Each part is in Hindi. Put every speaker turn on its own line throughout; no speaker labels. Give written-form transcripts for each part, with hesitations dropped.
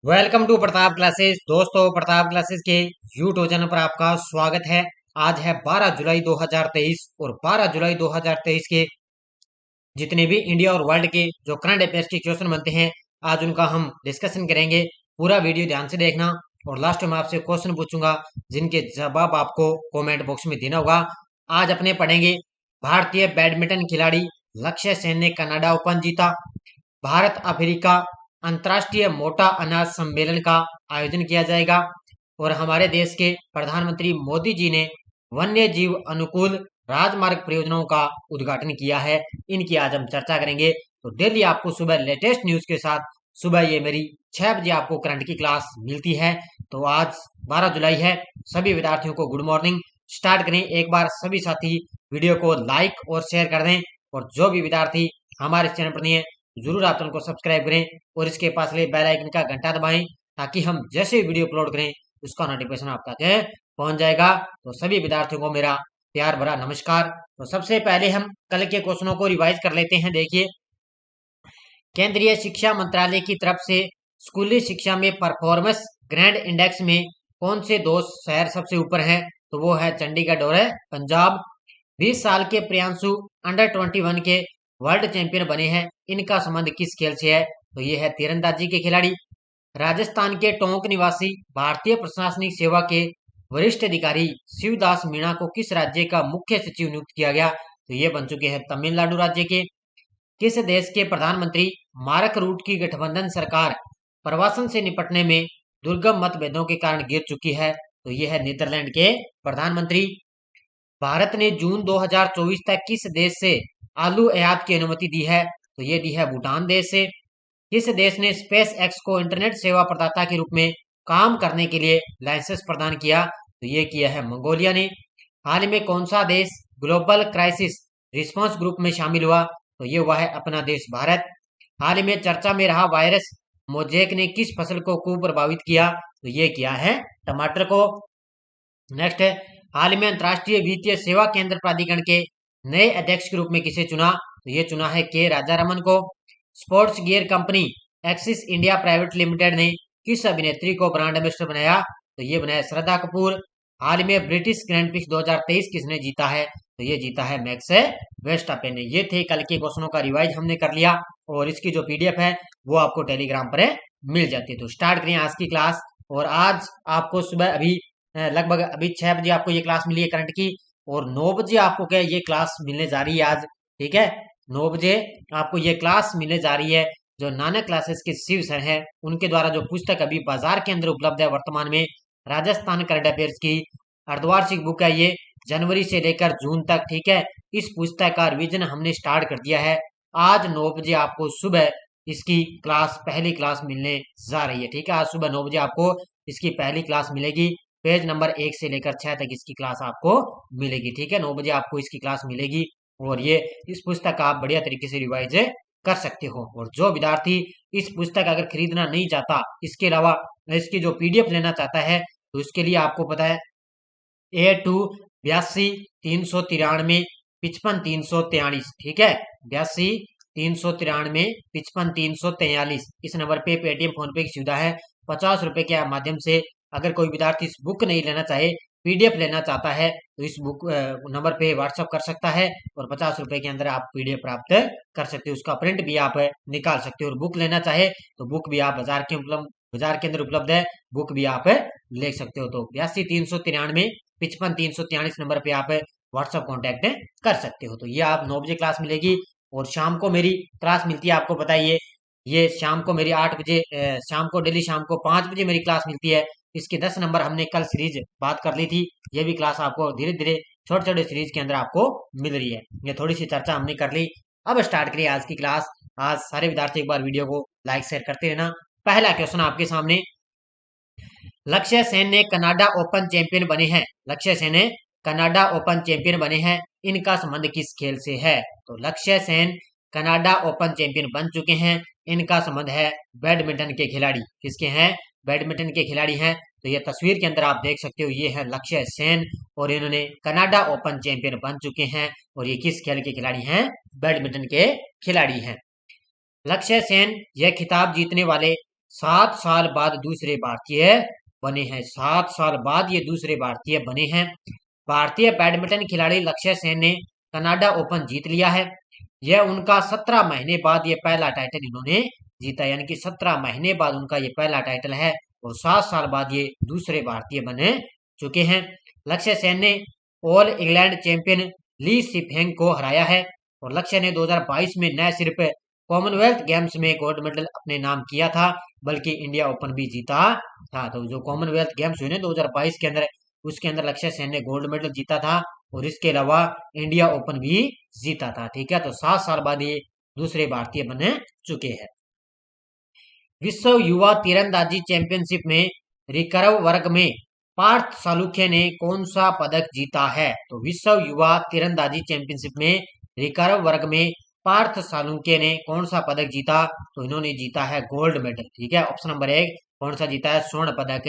Welcome to Pratap Classes. दोस्तों, प्रताप क्लासेस के यूट्यूब चैनल पर आपका स्वागत है। आज है 12 जुलाई 2023 और 12 जुलाई 2023 के जितने भी इंडिया और वर्ल्ड के जो करंट अफेयर्स के क्वेश्चन बनते हैं, आज उनका हम डिस्कशन करेंगे। पूरा वीडियो ध्यान से देखना और लास्ट में आपसे क्वेश्चन पूछूंगा जिनके जवाब आपको कमेंट बॉक्स में देना होगा। आज अपने पढ़ेंगे भारतीय बैडमिंटन खिलाड़ी लक्ष्य सेन ने कनाडा ओपन जीता। भारत अफ्रीका अंतर्राष्ट्रीय मोटा अनाज सम्मेलन का आयोजन किया जाएगा और हमारे देश के प्रधानमंत्री मोदी जी ने वन्य जीव अनुकूल राजमार्ग परियोजनाओं का उद्घाटन किया है। इनकी आज हम चर्चा करेंगे। तो डेली आपको सुबह लेटेस्ट न्यूज के साथ सुबह ये मेरी 6 बजे आपको करंट की क्लास मिलती है। तो आज 12 जुलाई है। सभी विद्यार्थियों को गुड मॉर्निंग। स्टार्ट करें। एक बार सभी साथी वीडियो को लाइक और शेयर कर दें और जो भी विद्यार्थी हमारे चैनल पर नहीं है जरूर आप चैनल को सब्सक्राइब करें और इसके पास ले बेल आइकन का घंटा दबाएं ताकि हम जैसे वीडियो अपलोड करें उसका नोटिफिकेशन आपका पहुंच जाएगा। तो सभी विद्यार्थियों को मेरा प्यार भरा नमस्कार। तो सबसे पहले हम कल के क्वेश्चनों को रिवाइज कर लेते हैं। देखिए, केंद्रीय शिक्षा मंत्रालय की तरफ से स्कूली शिक्षा में परफॉर्मेंस ग्रैंड इंडेक्स में कौन से दो शहर सबसे ऊपर हैं? तो वो है चंडीगढ़ और है पंजाब। 20 साल के प्रियांशु अंडर 21 के वर्ल्ड चैंपियन बने हैं। इनका संबंध किस खेल से है? तो ये है तीरंदाजी के खिलाड़ी। राजस्थान के टोंक निवासी भारतीय प्रशासनिक सेवा के वरिष्ठ अधिकारी शिवदास मीणा को किस राज्य का मुख्य सचिव नियुक्त किया गया? तो ये बन चुके हैं तमिलनाडु राज्य के। किस देश के प्रधानमंत्री मार्क रूट की गठबंधन सरकार प्रवासन से निपटने में दुर्गम मतभेदों के कारण गिर चुकी है? तो यह है नीदरलैंड के प्रधानमंत्री। भारत ने जून 2024 तक किस देश से आलू आयात की अनुमति दी है? तो ये दी है भूटान देश से। किस देश ने स्पेस एक्स को इंटरनेट सेवा प्रदाता के रूप में काम करने के लिए लाइसेंस प्रदान किया? तो ये किया है मंगोलिया ने। हाल में कौन सा देश ग्लोबल क्राइसिस रिस्पांस ग्रुप में शामिल हुआ? तो ये हुआ है अपना देश भारत। हाल में चर्चा में रहा वायरस मोजेक ने किस फसल को खूब प्रभावित किया? तो ये किया है टमाटर को। नेक्स्ट है, हाल में अंतर्राष्ट्रीय वित्तीय सेवा केंद्र प्राधिकरण के नए अध्यक्ष के रूप में किसे चुना? तो ये चुना है के राजारमन को। Sports gear company axis India private limited ने किस अभिनेत्री को ब्रांड एम्बेसडर बनाया? तो ये बनाया श्रद्धा कपूर। हाल में ब्रिटिश ग्रैंड प्रिक्स 2023 किसने जीता है? तो ये जीता है मैक्स वेस्टअपेन ने। ये थे कल के क्वेश्चनों का रिवाइज हमने कर लिया और इसकी जो पीडीएफ है वो आपको टेलीग्राम पर मिल जाती है। तो स्टार्ट करें आज की क्लास। और आज आपको सुबह अभी लगभग अभी 6 बजे आपको ये क्लास मिली है करंट की और 9 बजे आपको क्या ये क्लास मिलने जा रही है आज। ठीक है, 9 बजे आपको ये क्लास मिलने जा रही है। जो नानक क्लासेस के शिव सर हैं उनके द्वारा जो पुस्तक अभी बाजार के अंदर उपलब्ध है वर्तमान में, राजस्थान करंट अफेयर्स की अर्धवार्षिक बुक है ये, जनवरी से लेकर जून तक। ठीक है, इस पुस्तक का रिविजन हमने स्टार्ट कर दिया है। आज 9 बजे आपको सुबह इसकी क्लास पहली क्लास मिलने जा रही है। ठीक है, आज सुबह 9 बजे आपको इसकी पहली क्लास मिलेगी। पेज नंबर 1 से लेकर 6 तक इसकी क्लास आपको मिलेगी। ठीक है, 9 बजे आपको इसकी क्लास मिलेगी और ये इस पुस्तक आप बढ़िया तरीके से रिवाइज कर सकते हो। और जो विद्यार्थी इस पुस्तक अगर खरीदना नहीं चाहता, इसके अलावा इसकी जो पीडीएफ लेना चाहता है, तो इसके लिए आपको पता है A2 82 393 55 343। ठीक है, 82 393 55 343 इस नंबर पे पेटीएम फोन पे की सुविधा है। 50 रुपए के माध्यम से अगर कोई विद्यार्थी इस बुक नहीं लेना चाहे, पीडीएफ लेना चाहता है, तो इस बुक नंबर पे व्हाट्सअप कर सकता है और 50 रुपए के अंदर आप पीडीएफ प्राप्त कर सकते हो। उसका प्रिंट भी आप निकाल सकते हो और बुक लेना चाहे तो बुक भी आप बाजार के अंदर उपलब्ध है, बुक भी आप ले सकते हो। तो 82 393 55 343 नंबर पे आप व्हाट्सअप कॉन्टेक्ट कर सकते हो। तो ये आप 9 बजे क्लास मिलेगी और शाम को मेरी क्लास मिलती है, आपको बताइए ये शाम को मेरी 8 बजे शाम को डेली शाम को 5 बजे मेरी क्लास मिलती है। इसके 10 नंबर हमने कल सीरीज बात कर ली थी। ये भी क्लास आपको धीरे धीरे छोटे छोटे सीरीज के अंदर आपको मिल रही है। ये थोड़ी सी चर्चा हमने कर ली। अब स्टार्ट करिए आज की क्लास। आज सारे विद्यार्थी एक बार वीडियो को लाइक शेयर करते रहना। पहला क्वेश्चन आपके सामने, लक्ष्य सेन ने कनाडा ओपन चैंपियन बने हैं। लक्ष्य सेन ने कनाडा ओपन चैंपियन बने हैं। इनका संबंध किस खेल से है? तो लक्ष्य सेन कनाडा ओपन चैंपियन बन चुके हैं। इनका संबंध है बैडमिंटन के खिलाड़ी। किसके हैं? बैडमिंटन के खिलाड़ी हैं। तो ये तस्वीर के अंदर आप देख सकते हो, ये है लक्ष्य सेन और इन्होंने कनाडा ओपन चैंपियन बन चुके हैं। और ये किस खेल के खिलाड़ी हैं? बैडमिंटन के खिलाड़ी हैं। लक्ष्य सेन यह खिताब जीतने वाले 7 साल बाद दूसरे भारतीय बने हैं। 7 साल बाद ये दूसरे भारतीय बने हैं। भारतीय बैडमिंटन खिलाड़ी लक्ष्य सेन ने कनाडा ओपन जीत लिया है। यह उनका 17 महीने बाद ये पहला टाइटल इन्होंने जीता, यानी कि 17 महीने बाद उनका ये पहला टाइटल है और 7 साल बाद ये दूसरे भारतीय बने चुके हैं। लक्ष्य सेन ने ऑल इंग्लैंड चैंपियन ली सिफेंग को हराया है और लक्ष्य ने 2022 में न सिर्फ कॉमनवेल्थ गेम्स में गोल्ड मेडल अपने नाम किया था बल्कि इंडिया ओपन भी जीता था। तो जो कॉमनवेल्थ गेम्स हुए 2022 के अंदर, उसके अंदर लक्ष्य सेन ने गोल्ड मेडल जीता था और इसके अलावा इंडिया ओपन भी जीता था। ठीक है, तो 7 साल बाद ये दूसरे भारतीय बने चुके हैं। विश्व युवा तीरंदाजी चैंपियनशिप में रिकर्व वर्ग में पार्थ सालुखे ने कौन सा पदक जीता है? तो विश्व युवा तीरंदाजी चैंपियनशिप में रिकर्व वर्ग में पार्थ सालुखे ने कौन सा पदक जीता? तो इन्होंने जीता है गोल्ड मेडल। ठीक है, ऑप्शन नंबर 1 कौन सा जीता है? स्वर्ण पदक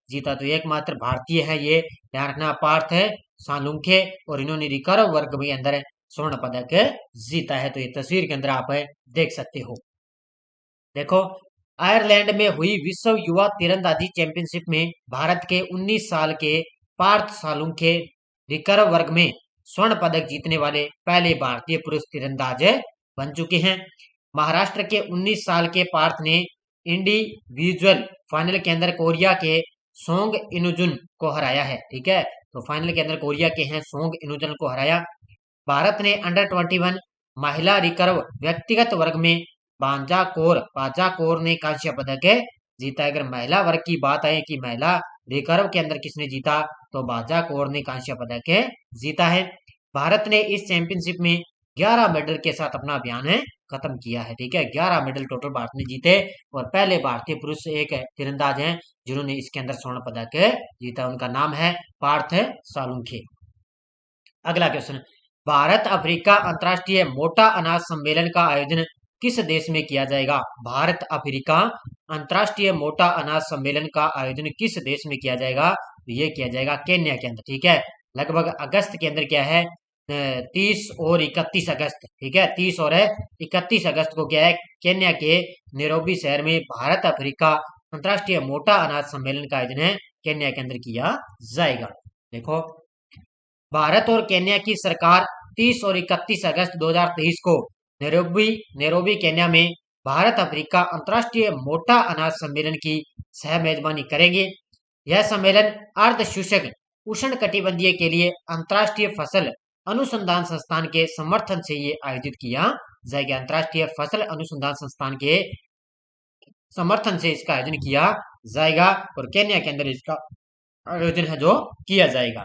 जीता। तो एकमात्र भारतीय है ये, ध्यान रखना, पार्थ सालुखे, और इन्होंने रिकर्व वर्ग में अंदर स्वर्ण पदक जीता है। तो ये तस्वीर के अंदर आप देख सकते हो। देखो, आयरलैंड में हुई विश्व युवा तीरंदाजी चैंपियनशिप में भारत के 19 साल के पार्थ सालुखे रिकर्व वर्ग में स्वर्ण पदक जीतने वाले पहले भारतीय पुरुष तीरंदाज बन चुके हैं। महाराष्ट्र के 19 साल के पार्थ ने इंडिविजुअल फाइनल के अंदर कोरिया के सोंग इनुजुन को हराया है। ठीक है, तो फाइनल के अंदर कोरिया के हैं सोंग इनुजुन को हराया। भारत ने अंडर 21 महिला रिकर्व व्यक्तिगत वर्ग में बाजा कौर ने कांस्य पदक जीता। अगर महिला वर्ग की बात आए कि महिला रिकर्व के अंदर किसने जीता, तो बाजा कौर ने कांस्य पदक जीता है। भारत ने इस चैंपियनशिप में 11 मेडल के साथ अपना अभियान खत्म किया है। ठीक है, 11 मेडल टोटल भारत ने जीते और पहले भारतीय पुरुष एक तीरंदाज हैं जिन्होंने इसके अंदर स्वर्ण पदक जीता। उनका नाम है पार्थ सालुखे। अगला क्वेश्चन, भारत अफ्रीका अंतर्राष्ट्रीय मोटा अनाज सम्मेलन का आयोजन किस देश में किया जाएगा? भारत अफ्रीका अंतर्राष्ट्रीय मोटा अनाज सम्मेलन का आयोजन किस देश में किया जाएगा? तो ये किया जाएगा केन्या के अंदर। ठीक है, लगभग अगस्त के अंदर क्या है, 30 और 31 अगस्त। ठीक है, 30 और 31 अगस्त को क्या है, केन्या के नैरोबी शहर में भारत अफ्रीका अंतर्राष्ट्रीय मोटा अनाज सम्मेलन का आयोजन है केन्या के अंदर किया जाएगा। देखो, भारत और केन्या की सरकार 30 और 31 अगस्त 2023 को नैरोबी केन्या में भारत अफ्रीका अंतर्राष्ट्रीय मोटा अनाज सम्मेलन की सह मेजबानी करेंगे। यह सम्मेलन अर्ध शुष्क उष्ण कटिबंधीय के लिए अंतर्राष्ट्रीय फसल अनुसंधान संस्थान के समर्थन से ये आयोजित किया जाएगा। अंतर्राष्ट्रीय फसल अनुसंधान संस्थान के समर्थन से इसका आयोजन किया जाएगा और केन्या के अंदर इसका आयोजन है जो किया जाएगा।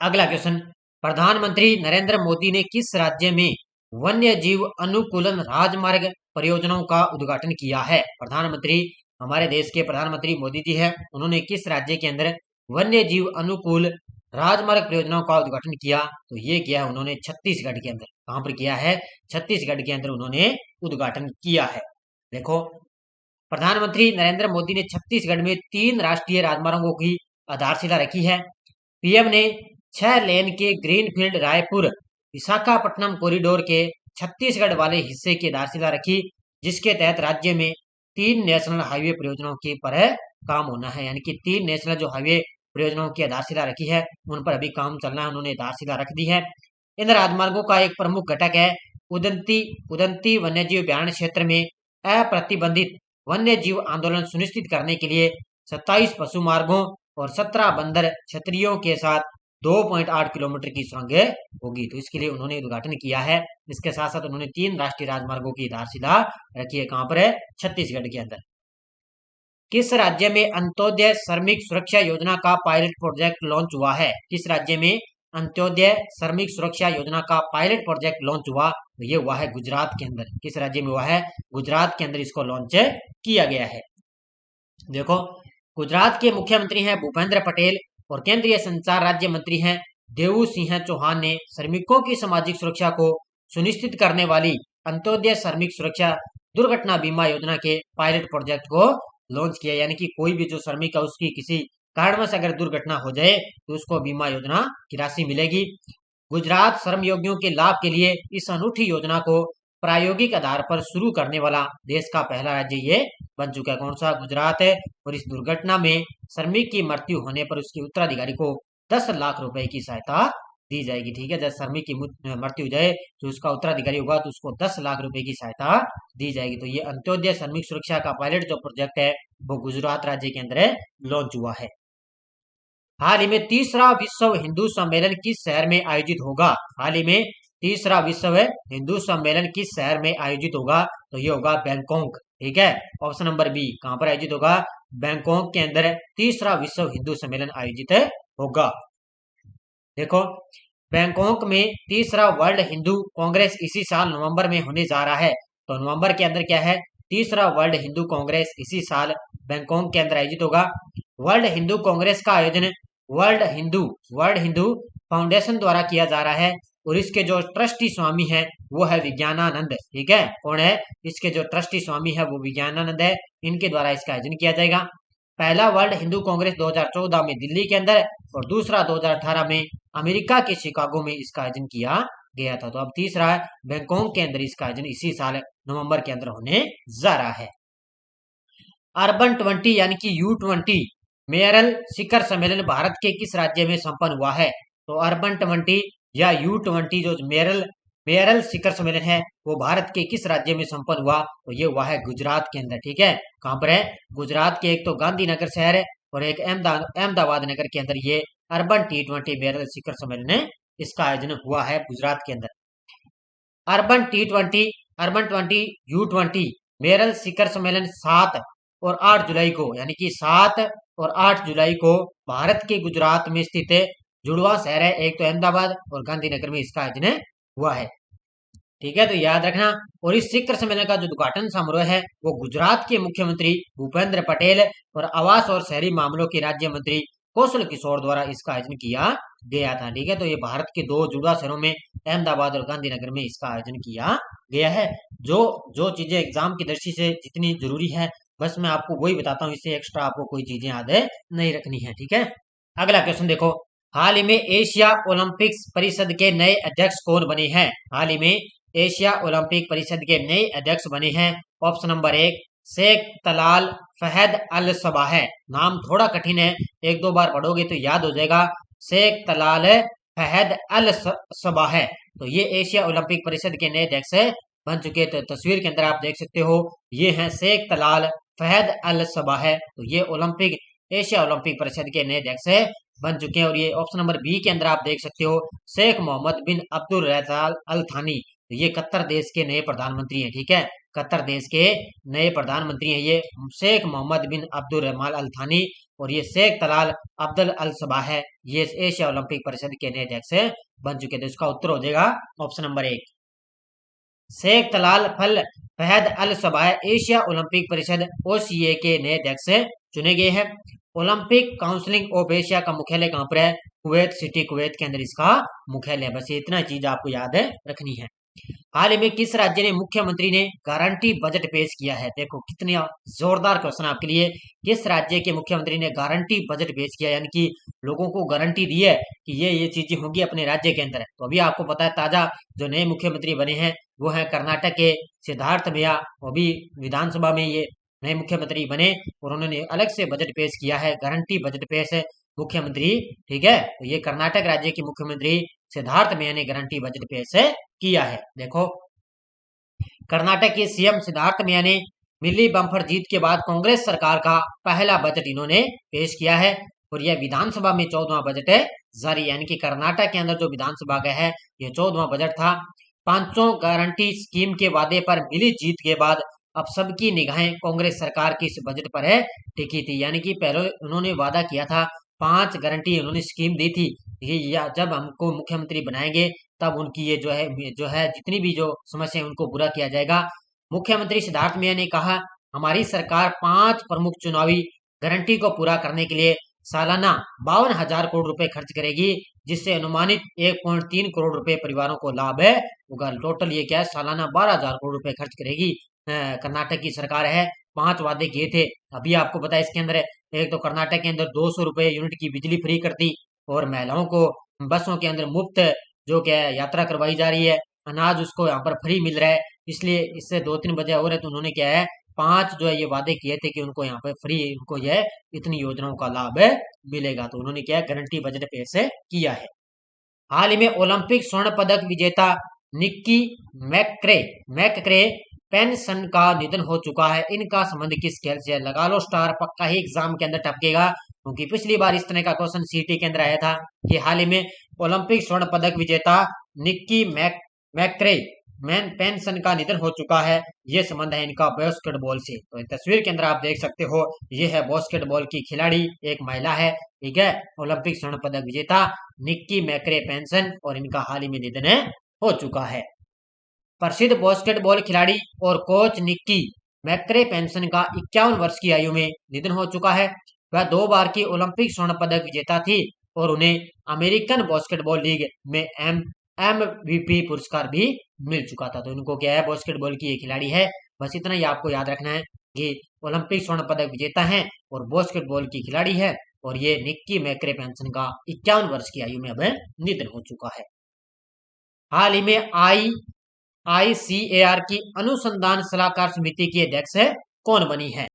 अगला क्वेश्चन, प्रधानमंत्री नरेंद्र मोदी ने किस राज्य में वन्य जीव अनुकूलन राजमार्ग परियोजनाओं का उद्घाटन किया है? प्रधानमंत्री, हमारे देश के प्रधानमंत्री मोदी जी हैं, उन्होंने किस राज्य के अंदर वन्य जीव अनुकूल राजमार्ग परियोजनाओं का उद्घाटन किया? तो ये किया उन्होंने छत्तीसगढ़ के अंदर। कहां पर किया है? छत्तीसगढ़ के अंदर उन्होंने उद्घाटन किया है। देखो, प्रधानमंत्री नरेंद्र मोदी ने छत्तीसगढ़ में 3 राष्ट्रीय राजमार्गों की आधारशिला रखी है। पीएम ने 6 लेन के ग्रीनफील्ड रायपुर विशाखापट्टनम कॉरिडोर के छत्तीसगढ़ वाले हिस्से की आधारशिला रखी, जिसके तहत राज्य में 3 नेशनल हाईवे परियोजनाओं के पर काम होना है। यानी कि 3 नेशनल जो हाईवे परियोजनाओं की आधारशिला रखी है उन पर अभी काम चलना है, उन्होंने आधारशिला रख दी है। इन राजमार्गों का एक प्रमुख घटक है उदंती वन्यजीव अभयारण्य क्षेत्र में अप्रतिबंधित वन्य जीव आंदोलन सुनिश्चित करने के लिए 27 पशु मार्गों और 17 बंदर छतरियों के साथ 2.8 किलोमीटर की सुरंग होगी। तो इसके लिए उन्होंने उद्घाटन किया है। इसके साथ साथ उन्होंने 3 राष्ट्रीय राजमार्गों की आधारशिला रखी है। कहां पर है? छत्तीसगढ़ के अंदर। किस राज्य में अंत्योदय श्रमिक सुरक्षा योजना का पायलट प्रोजेक्ट लॉन्च हुआ है? किस राज्य में अंत्योदय श्रमिक सुरक्षा योजना का पायलट प्रोजेक्ट लॉन्च हुआ? तो ये हुआ है गुजरात के अंदर। किस राज्य में हुआ है? गुजरात के अंदर इसको लॉन्च किया गया है। देखो, गुजरात के मुख्यमंत्री हैं भूपेंद्र पटेल और केंद्रीय संचार राज्य मंत्री हैं देवू सिंह चौहान ने श्रमिकों की सामाजिक सुरक्षा को सुनिश्चित करने वाली अंत्योदय श्रमिक सुरक्षा दुर्घटना बीमा योजना के पायलट प्रोजेक्ट को लॉन्च किया। यानी कि कोई भी जो श्रमिक है उसकी किसी कारणवश अगर दुर्घटना हो जाए तो उसको बीमा योजना की राशि मिलेगी। गुजरात श्रम योगियों के लाभ के लिए इस अनूठी योजना को प्रायोगिक आधार पर शुरू करने वाला देश का पहला राज्य ये बन चुका है। कौन सा? गुजरात है। और इस दुर्घटना में श्रमिक की मृत्यु होने पर उसके उत्तराधिकारी को 10 लाख रुपए की सहायता दी जाएगी। ठीक है, जब श्रमिक की मृत्यु हो जाए तो उसका उत्तराधिकारी होगा तो उसको 10 लाख रुपए की सहायता दी जाएगी। तो ये अंत्योदय श्रमिक सुरक्षा का पायलट जो प्रोजेक्ट है वो गुजरात राज्य के अंदर लॉन्च हुआ है। हाल ही में तीसरा विश्व हिंदू सम्मेलन किस शहर में आयोजित होगा? हाल ही में तीसरा विश्व हिंदू सम्मेलन किस शहर में आयोजित होगा? तो ये होगा बैंकॉक। ठीक है, ऑप्शन नंबर बी। कहां पर आयोजित होगा? बैंकॉक के अंदर तीसरा विश्व हिंदू सम्मेलन आयोजित होगा। देखो, बैंकॉक में तीसरा वर्ल्ड हिंदू कांग्रेस इसी साल नवंबर में होने जा रहा है। तो नवंबर के अंदर क्या है? तीसरा वर्ल्ड हिंदू कांग्रेस इसी साल बैंकॉक के अंदर आयोजित होगा। वर्ल्ड हिंदू कांग्रेस का आयोजन वर्ल्ड हिंदू फाउंडेशन द्वारा किया जा रहा है और इसके जो ट्रस्टी स्वामी है वो है विज्ञानानंद। ठीक है, कौन है? इसके जो ट्रस्टी स्वामी है वो विज्ञानानंद है। इनके द्वारा इसका आयोजन किया जाएगा। पहला वर्ल्ड हिंदू कांग्रेस 2014 में दिल्ली के अंदर और दूसरा 2018 में अमेरिका के शिकागो में इसका आयोजन किया गया था। तो अब तीसरा है बैंकॉक के अंदर इसका आयोजन इसी साल नवंबर के अंदर होने जा रहा है। अर्बन 20 यानी कि U20 मेयरल शिखर सम्मेलन भारत के किस राज्य में संपन्न हुआ है? तो अर्बन 20 या U20 जो मेयरल शिखर सम्मेलन है वो भारत के किस राज्य में संपन्न हुआ? तो ये हुआ है गुजरात के अंदर। ठीक है, कहां पर है? गुजरात के एक तो गांधीनगर शहर है और एक अहमदाबाद नगर के अंदर ये अर्बन T20 मेयरल शिखर सम्मेलन है, इसका आयोजन हुआ है गुजरात के अंदर। अर्बन T20 U20 मेरल शिखर सम्मेलन 7 और 8 जुलाई को यानी कि 7 और 8 जुलाई को भारत के गुजरात में स्थित जुड़वा शहर है, एक तो अहमदाबाद और गांधीनगर में इसका आयोजन हुआ है। ठीक है, तो याद रखना। और इस शिखर सम्मेलन का जो उद्घाटन समारोह है वो गुजरात के मुख्यमंत्री भूपेंद्र पटेल और आवास और शहरी मामलों के राज्य मंत्री कौशल किशोर द्वारा इसका आयोजन किया गया था। ठीक है, तो ये भारत के दो जुड़वा शहरों में अहमदाबाद और गांधीनगर में इसका आयोजन किया गया है। जो जो चीजें एग्जाम की दृष्टि से जितनी जरूरी है बस मैं आपको वही बताता हूँ, इससे एक्स्ट्रा आपको कोई चीजें याद नहीं रखनी है। ठीक है, अगला क्वेश्चन देखो, हाल ही में एशिया ओलंपिक्स परिषद के नए अध्यक्ष कौन बने हैं? हाल ही में एशिया ओलंपिक परिषद के नए अध्यक्ष बने हैं। ऑप्शन नंबर 1 शेख तलाल फहद अल सबा है। नाम थोड़ा कठिन है, एक दो बार पढ़ोगे तो याद हो जाएगा। शेख तलाल फहद अल सबा है। तो ये एशिया ओलंपिक परिषद के नए अध्यक्ष बन चुके। तो तस्वीर के अंदर आप देख सकते हो ये हैं शेख तलाल फहद अल सबा है। तो ये एशिया ओलंपिक परिषद के नए अध्यक्ष बन चुके हैं। और ये ऑप्शन नंबर बी के अंदर आप देख सकते हो शेख मोहम्मद बिन अब्दुल रज़ाक अल थानी। ये कतर देश के नए प्रधानमंत्री हैं। ठीक है, कतर देश के नए प्रधानमंत्री हैं ये शेख मोहम्मद बिन अब्दुल रहमान अल थानी। और ये शेख तलाल अब्दुल अल सबा है, ये एशिया ओलंपिक परिषद के नए अध्यक्ष बन चुके। तो इसका उत्तर हो जाएगा ऑप्शन नंबर 1। शेख तलाल फहद अल सबा एशिया ओलंपिक परिषद OCA के नए अध्यक्ष चुने गए हैं। ओलंपिक काउंसिलिंग ऑफ एशिया का मुख्यालय कहां पर है? कुवैत सिटी, कुवैत के अंदर इसका मुख्यालय है। बस ये इतना चीज आपको याद रखनी है। हाल ही में किस राज्य ने मुख्यमंत्री ने गारंटी बजट पेश किया है? देखो कितने जोरदार क्वेश्चन आपके लिए। किस राज्य के मुख्यमंत्री ने गारंटी बजट पेश किया, यानी कि लोगों को गारंटी दी है कि ये चीजें होंगी अपने राज्य के अंदर। तो अभी आपको पता है ताजा जो नए मुख्यमंत्री बने हैं वो है कर्नाटक के सिद्धार्थ मैया। अभी विधानसभा में ये नए मुख्यमंत्री बने और उन्होंने अलग से बजट पेश किया है, गारंटी बजट पेश है मुख्यमंत्री। ठीक है, तो ये कर्नाटक राज्य के मुख्यमंत्री सिद्धार्थ मैया ने गारंटी बजट पेश किया है। देखो, कर्नाटक के CM सिद्धार्थ मैया ने मिली बम्पर जीत के बाद कांग्रेस सरकार का पहला बजट इन्होंने पेश किया है। और यह विधानसभा में 14वां बजट है जारी, यानी कि कर्नाटक के अंदर जो विधानसभा का है यह 14वां बजट था। 500 गारंटी स्कीम के वादे पर मिली जीत के बाद अब सबकी निगाहें कांग्रेस सरकार की इस बजट पर टिकी थी। यानी कि पहले उन्होंने वादा किया था 5 गारंटी उन्होंने स्कीम दी थी, ये जब हमको मुख्यमंत्री बनाएंगे तब उनकी ये जो है जितनी भी जो समस्या है उनको पूरा किया जाएगा। मुख्यमंत्री सिद्धार्थ मैया ने कहा हमारी सरकार 5 प्रमुख चुनावी गारंटी को पूरा करने के लिए सालाना 52,000 करोड़ रुपए खर्च करेगी, जिससे अनुमानित 1.3 करोड़ रुपए परिवारों को लाभ होगा। टोटल ये क्या है, सालाना 12,000 करोड़ रुपए खर्च करेगी कर्नाटक की सरकार है। 5 वादे किए थे। अभी आपको पता है इसके अंदर एक तो कर्नाटक के अंदर 200 रुपए यूनिट की बिजली फ्री कर दी और महिलाओं को बसों के अंदर मुफ्त जो क्या है यात्रा करवाई जा रही है, अनाज उसको यहाँ पर फ्री मिल रहा है। इसलिए इससे 2-3 वजह और है, तो उन्होंने क्या है 5 जो है ये वादे किए थे कि उनको यहाँ पे फ्री, उनको यह इतनी योजनाओं का लाभ मिलेगा। तो उन्होंने क्या गारंटी बजट पेश किया है। हाल ही में ओलंपिक स्वर्ण पदक विजेता निक्की मैकक्रे पेनसन का निधन हो चुका है। इनका संबंध किस खेल से है? लगा लो स्टार, पक्का ही एग्जाम के अंदर टपकेगा, क्योंकि पिछली बार इस तरह का क्वेश्चन सीटी के अंदर आया था कि हाल ही में ओलंपिक स्वर्ण पदक विजेता निक्की मैकक्रे पेनसन का निधन हो चुका है। ये संबंध है इनका बास्केटबॉल से। तो इस तस्वीर के अंदर आप देख सकते हो, ये है बास्केटबॉल की खिलाड़ी, एक महिला है, ठीक है, ओलंपिक स्वर्ण पदक विजेता निक्की मैकरे पेंसन, और इनका हाल ही में निधन हो चुका है। प्रसिद्ध बास्केटबॉल खिलाड़ी और कोच निक्की मैकरे पेंसन का 51 वर्ष की आयु में निधन हो चुका है। वह 2 बार की ओलंपिक स्वर्ण पदक विजेता थी और उन्हें अमेरिकन बास्केटबॉल लीग में MVP पुरस्कार भी मिल चुका था। तो इनको क्या है, बास्केटबॉल की ये खिलाड़ी है। बस इतना ही आपको याद रखना है कि ओलंपिक स्वर्ण पदक विजेता है और बास्केटबॉल की खिलाड़ी है, और ये निक्की मैकरे पेंसन का 51 वर्ष की आयु में अब निधन हो चुका है। हाल ही में ICAR की अनुसंधान सलाहकार समिति की अध्यक्ष कौन बनी है?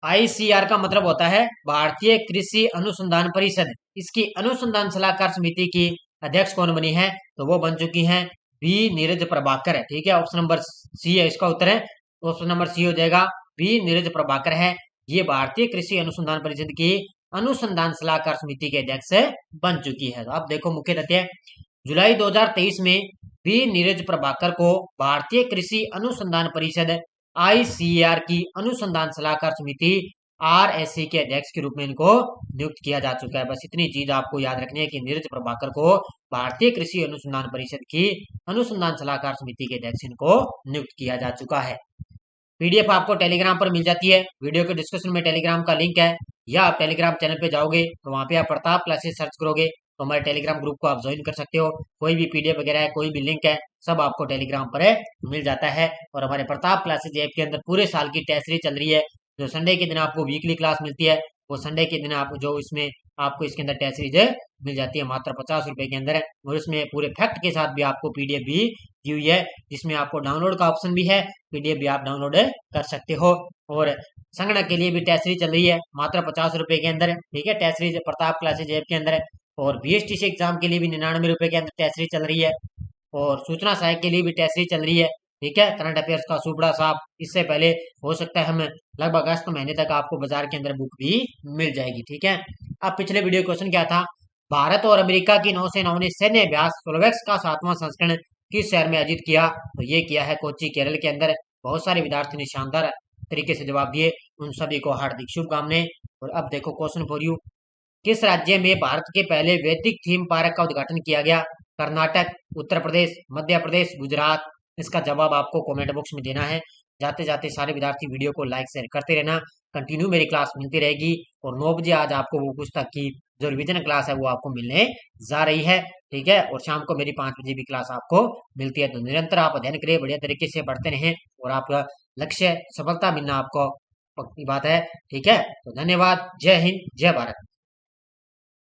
ICAR का मतलब होता है भारतीय कृषि अनुसंधान परिषद। इसकी अनुसंधान सलाहकार समिति की अध्यक्ष कौन बनी है? तो वो बन चुकी हैं बी नीरज प्रभाकर है, ठीक है, ऑप्शन नंबर सी है इसका उत्तर है। ऑप्शन नंबर सी हो जाएगा, बी नीरज प्रभाकर है। ये भारतीय कृषि अनुसंधान परिषद की अनुसंधान सलाहकार समिति के अध्यक्ष बन चुकी है। तो अब देखो मुख्य तथ्य, जुलाई 2023 में बी नीरज प्रभाकर को भारतीय कृषि अनुसंधान परिषद ICAR की अनुसंधान सलाहकार समिति RSC के अध्यक्ष के रूप में इनको नियुक्त किया जा चुका है। बस इतनी चीज आपको याद रखनी है कि नीरज प्रभाकर को भारतीय कृषि अनुसंधान परिषद की अनुसंधान सलाहकार समिति के अध्यक्ष इनको नियुक्त किया जा चुका है। PDF आपको टेलीग्राम पर मिल जाती है, वीडियो के डिस्क्रिप्शन में टेलीग्राम का लिंक है, या आप टेलीग्राम चैनल पे जाओगे तो वहां पे आप प्रताप क्लासेस सर्च करोगे तो हमारे टेलीग्राम ग्रुप को आप ज्वाइन कर सकते हो। कोई भी PDF वगैरह है, कोई भी लिंक है, सब आपको टेलीग्राम पर मिल जाता है। और हमारे प्रताप क्लासेज ऐप के अंदर पूरे साल की टेस्ट सीरीज चल रही है। जो संडे के दिन आपको वीकली क्लास मिलती है, वो संडे के दिन आप जो इसमें आपको इसके अंदर टेस्ट सीरीज मिल जाती है मात्र 50 रुपए के अंदर, और इसमें पूरे फैक्ट के साथ भी आपको PDF भी दी हुई है, जिसमें आपको डाउनलोड का ऑप्शन भी है, PDF भी आप डाउनलोड कर सकते हो। और संगणक के लिए भी टेस्ट सीरीज चल रही है मात्र 50 रुपए के अंदर, ठीक है, test series Pratap Classes app के अंदर। और BSTC एग्जाम के लिए भी 99 रुपए के अंदर टेस्ट सीरीज चल रही है, और सूचना सहायक के लिए भी टेस्ट सीरीज चल रही है, ठीक है, करंट अफेयर्स का सुपड़ा साहब। इससे पहले हो सकता है हम लगभग अगस्त महीने तक आपको बाजार के अंदर बुक भी मिल जाएगी, ठीक है। अब पिछले वीडियो क्वेश्चन क्या था, भारत और अमेरिका की नौसेनाओं ने सैन्य अभ्यास सोलवेक्स का 7वां संस्करण किस शहर में आयोजित किया? तो ये किया है कोच्चि, केरल के अंदर। बहुत सारे विद्यार्थियों ने शानदार तरीके से जवाब दिए, उन सभी को हार्दिक शुभकामनाएं। और अब देखो क्वेश्चन फॉर यू, किस राज्य में भारत के पहले वैदिक थीम पार्क का उद्घाटन किया गया? कर्नाटक, उत्तर प्रदेश, मध्य प्रदेश, गुजरात? इसका जवाब आपको कमेंट बॉक्स में देना है। जाते जाते सारे विद्यार्थी वीडियो को लाइक शेयर करते रहना। कंटिन्यू मेरी क्लास मिलती रहेगी, और 9 बजे आज आपको वो पुस्तक की जो रिवीजन क्लास है वो आपको मिलने जा रही है, ठीक है। और शाम को मेरी 5 बजे भी क्लास आपको मिलती है। तो निरंतर आप अध्ययन करिए, बढ़िया तरीके से पढ़ते रहें, और आपका लक्ष्य सफलता मिलना आपको पक्की बात है, ठीक है। तो धन्यवाद, जय हिंद, जय भारत।